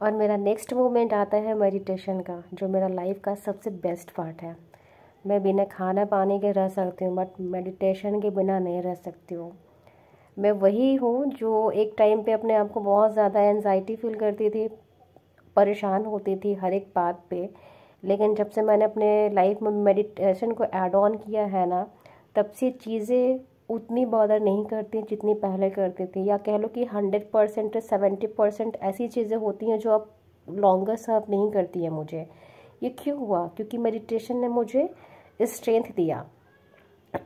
और मेरा next moment आता है मेडिटेशन का, जो मेरा लाइफ का सबसे बेस्ट पार्ट है। मैं बिना खाना पानी के रह सकती हूँ, बट मेडिटेशन के बिना नहीं रह सकती हूँ। मैं वही हूँ जो एक टाइम पे अपने आप को बहुत ज़्यादा एनजाइटी फील करती थी, परेशान होती थी हर एक बात पे। लेकिन जब से मैंने अपने लाइफ में मेडिटेशन को ऐड ऑन किया है ना, तब से चीज़ें उतनी बॉदर नहीं करती जितनी पहले करती थी। या कह लो कि 100% से 70% ऐसी चीज़ें होती हैं जो अब लॉन्गर सर्व नहीं करती है मुझे। ये क्यों हुआ? क्योंकि मेडिटेशन ने मुझे स्ट्रेंथ दिया।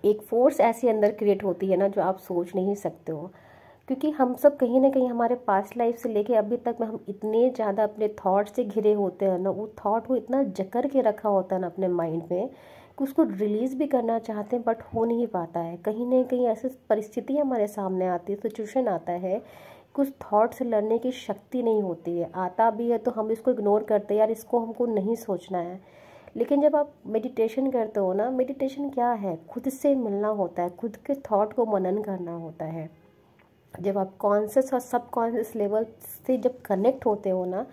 एक फोर्स ऐसी अंदर क्रिएट होती है ना, जो आप सोच नहीं सकते हो। क्योंकि हम सब कहीं ना कहीं हमारे पास्ट लाइफ से लेके अभी तक में हम इतने ज़्यादा अपने थॉट से घिरे होते हैं ना, वो थॉट को इतना जकड़ के रखा होता है ना अपने माइंड में, कि उसको रिलीज़ भी करना चाहते हैं बट हो नहीं पाता है। कहीं ना कहीं ऐसी परिस्थिति हमारे सामने आती है, सिचुएशन आता है, कुछ थॉट से लड़ने की शक्ति नहीं होती है। आता भी है तो हम इसको इग्नोर करते हैं, यार इसको हमको नहीं सोचना है। लेकिन जब आप मेडिटेशन करते हो ना, मेडिटेशन क्या है? खुद से मिलना होता है, खुद के थॉट को मनन करना होता है। जब आप कॉन्शियस और सब कॉन्शियस लेवल से जब कनेक्ट होते हो ना,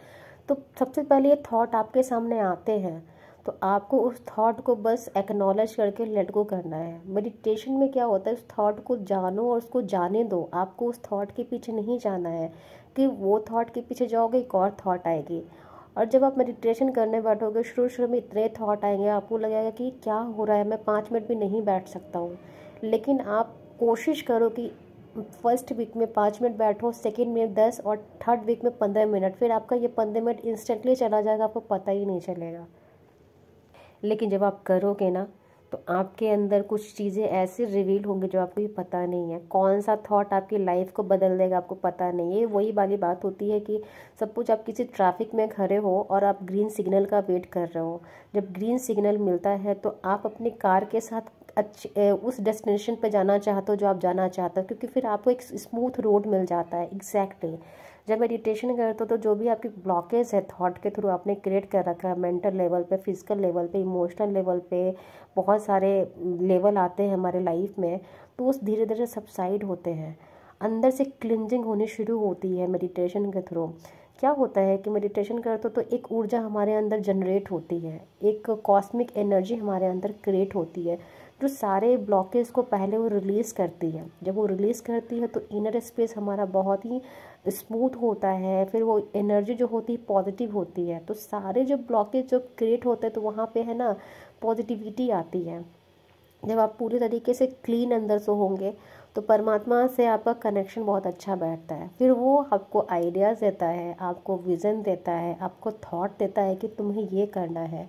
तो सबसे पहले ये थॉट आपके सामने आते हैं, तो आपको उस थॉट को बस एक्नॉलेज करके लेट गो करना है। मेडिटेशन में क्या होता है, उस थॉट को जानो और उसको जाने दो। आपको उस थॉट के पीछे नहीं जाना है, कि वो थॉट के पीछे जाओगे एक और थॉट आएगी। और जब आप मेडिटेशन करने बैठोगे, शुरू शुरू में इतने थॉट आएंगे, आपको लगेगा कि क्या हो रहा है, मैं 5 मिनट भी नहीं बैठ सकता हूँ। लेकिन आप कोशिश करो कि फर्स्ट वीक में 5 मिनट बैठो, सेकेंड में 10, और थर्ड वीक में 15 मिनट। फिर आपका ये 15 मिनट इंस्टेंटली चला जाएगा, आपको पता ही नहीं चलेगा। लेकिन जब आप करोगे ना, तो आपके अंदर कुछ चीज़ें ऐसे रिवील होंगी जो आपको ये पता नहीं है। कौन सा थॉट आपकी लाइफ को बदल देगा आपको पता नहीं है। वही वाली बात होती है कि सपोज आप किसी ट्रैफिक में खड़े हो और आप ग्रीन सिग्नल का वेट कर रहे हो। जब ग्रीन सिग्नल मिलता है तो आप अपनी कार के साथ अच्छे उस डेस्टिनेशन पे जाना चाहते हो जो आप जाना चाहते हो, क्योंकि फिर आपको एक स्मूथ रोड मिल जाता है। एग्जैक्टली जब मेडिटेशन करते हो तो जो भी आपकी ब्लॉकेज है थॉट के थ्रू आपने क्रिएट कर रखा है, मेंटल लेवल पे, फिजिकल लेवल पे, इमोशनल लेवल पे, बहुत सारे लेवल आते हैं हमारे लाइफ में, तो वो धीरे धीरे सबसाइड होते हैं। अंदर से क्लिनजिंग होनी शुरू होती है मेडिटेशन के थ्रू। क्या होता है कि मेडिटेशन करते हो तो एक ऊर्जा हमारे अंदर जनरेट होती है, एक कॉस्मिक एनर्जी हमारे अंदर क्रिएट होती है, जो सारे ब्लॉकेज को पहले वो रिलीज़ करती है। जब वो रिलीज़ करती है तो इनर स्पेस हमारा बहुत ही स्मूथ होता है। फिर वो एनर्जी जो होती है पॉजिटिव होती है, तो सारे जो ब्लॉकेज जो क्रिएट होते हैं तो वहाँ पे है ना पॉजिटिविटी आती है। जब आप पूरी तरीके से क्लीन अंदर से होंगे तो परमात्मा से आपका कनेक्शन बहुत अच्छा बैठता है। फिर वो आपको आइडियाज़ देता है, आपको विज़न देता है, आपको थॉट देता है कि तुम्हें ये करना है,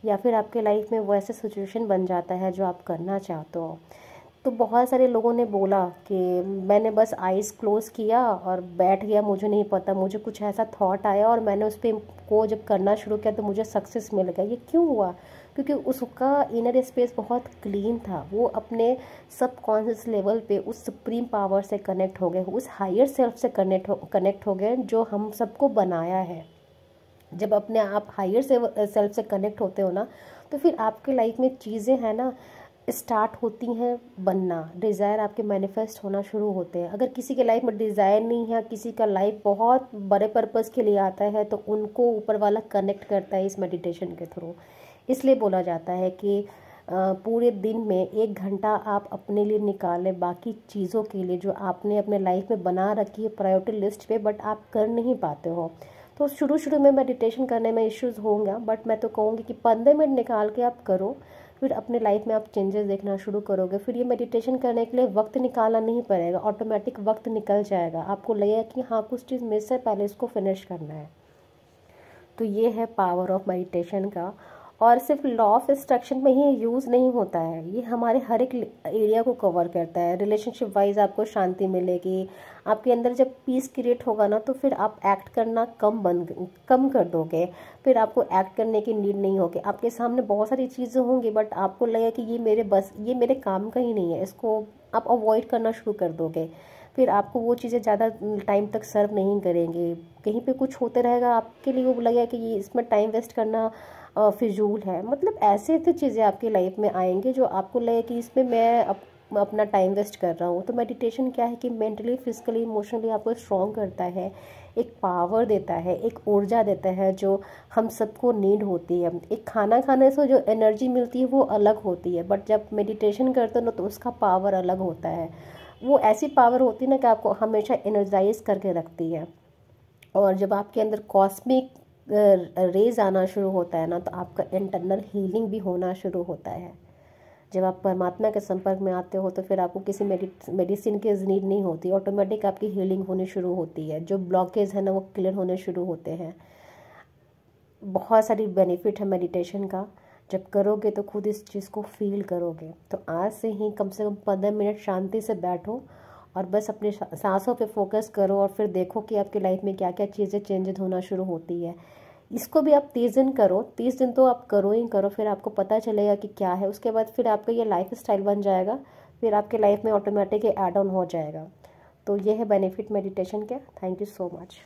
या फिर आपके लाइफ में वैसे सिचुएशन बन जाता है जो आप करना चाहते हो। तो बहुत सारे लोगों ने बोला कि मैंने बस आइज़ क्लोज़ किया और बैठ गया, मुझे नहीं पता, मुझे कुछ ऐसा थॉट आया और मैंने उस पर को जब करना शुरू किया तो मुझे सक्सेस मिल गया। ये क्यों हुआ? क्योंकि उसका इनर स्पेस बहुत क्लीन था। वो अपने सब कॉन्शियस लेवल पे उस सुप्रीम पावर से कनेक्ट हो गए, उस हायर सेल्फ से कनेक्ट हो गए जो हम सबको बनाया है। जब अपने आप हायर सेल्फ से कनेक्ट होते हो ना, तो फिर आपके लाइफ में चीज़ें हैं ना स्टार्ट होती हैं बनना, डिज़ायर आपके मैनिफेस्ट होना शुरू होते हैं। अगर किसी के लाइफ में डिज़ायर नहीं है, किसी का लाइफ बहुत बड़े पर्पस के लिए आता है, तो उनको ऊपर वाला कनेक्ट करता है इस मेडिटेशन के थ्रू। इसलिए बोला जाता है कि पूरे दिन में 1 घंटा आप अपने लिए निकालें, बाकी चीज़ों के लिए जो आपने अपने लाइफ में बना रखी है प्रायोरिटी लिस्ट पे, बट आप कर नहीं पाते हो। तो शुरू शुरू में मेडिटेशन करने में इश्यूज़ होंगे, बट मैं तो कहूँगी कि 15 मिनट निकाल के आप करो, फिर अपने लाइफ में आप चेंजेस देखना शुरू करोगे। फिर ये मेडिटेशन करने के लिए वक्त निकालना नहीं पड़ेगा, ऑटोमेटिक वक्त निकल जाएगा। आपको लगेगा कि हाँ कुछ चीज़ मिस है, पहले इसको फिनिश करना है। तो ये है पावर ऑफ मेडिटेशन का। और सिर्फ लॉ ऑफ एक्सट्रैक्शन में ही यूज़ नहीं होता है, ये हमारे हर एक एरिया को कवर करता है। रिलेशनशिप वाइज आपको शांति मिलेगी, आपके अंदर जब पीस क्रिएट होगा ना, तो फिर आप एक्ट करना कम कर दोगे। फिर आपको एक्ट करने की नीड नहीं होगी। आपके सामने बहुत सारी चीज़ें होंगी, बट आपको लगेगा कि ये मेरे काम का ही नहीं है, इसको आप अवॉइड करना शुरू कर दोगे। फिर आपको वो चीज़ें ज़्यादा टाइम तक सर्व नहीं करेंगे। कहीं पे कुछ होते रहेगा, आपके लिए वो लगेगा कि ये इसमें टाइम वेस्ट करना फिजूल है। मतलब ऐसे ऐसे चीज़ें आपकी लाइफ में आएंगे जो आपको लगे कि इसमें मैं अपना टाइम वेस्ट कर रहा हूँ। तो मेडिटेशन क्या है कि मेंटली, फिजिकली, इमोशनली आपको स्ट्रॉन्ग करता है, एक पावर देता है, एक ऊर्जा देता है जो हम सबको नीड होती है। एक खाना खाने से जो एनर्जी मिलती है वो अलग होती है, बट जब मेडिटेशन करते हो ना तो उसका पावर अलग होता है। वो ऐसी पावर होती है ना कि आपको हमेशा एनर्जाइज करके रखती है। और जब आपके अंदर कॉस्मिक रेज आना शुरू होता है ना तो आपका इंटरनल हीलिंग भी होना शुरू होता है। जब आप परमात्मा के संपर्क में आते हो तो फिर आपको किसी मेडिसिन की नीड नहीं होती, ऑटोमेटिक आपकी हीलिंग होनी शुरू होती है। जो ब्लॉकेज है ना वो क्लियर होने शुरू होते हैं। बहुत सारी बेनिफिट है मेडिटेशन का। जब करोगे तो खुद इस चीज़ को फील करोगे। तो आज से ही कम से कम 15 मिनट शांति से बैठो और बस अपने सांसों पे फोकस करो और फिर देखो कि आपकी लाइफ में क्या क्या चीज़ें चेंजेस होना शुरू होती है। इसको भी आप 30 दिन करो, 30 दिन तो आप करो ही करो, फिर आपको पता चलेगा कि क्या है। उसके बाद फिर आपका ये लाइफ स्टाइल बन जाएगा, फिर आपके लाइफ में ऑटोमेटिक ऐड ऑन हो जाएगा। तो ये है बेनिफिट मेडिटेशन के। Thank you so much.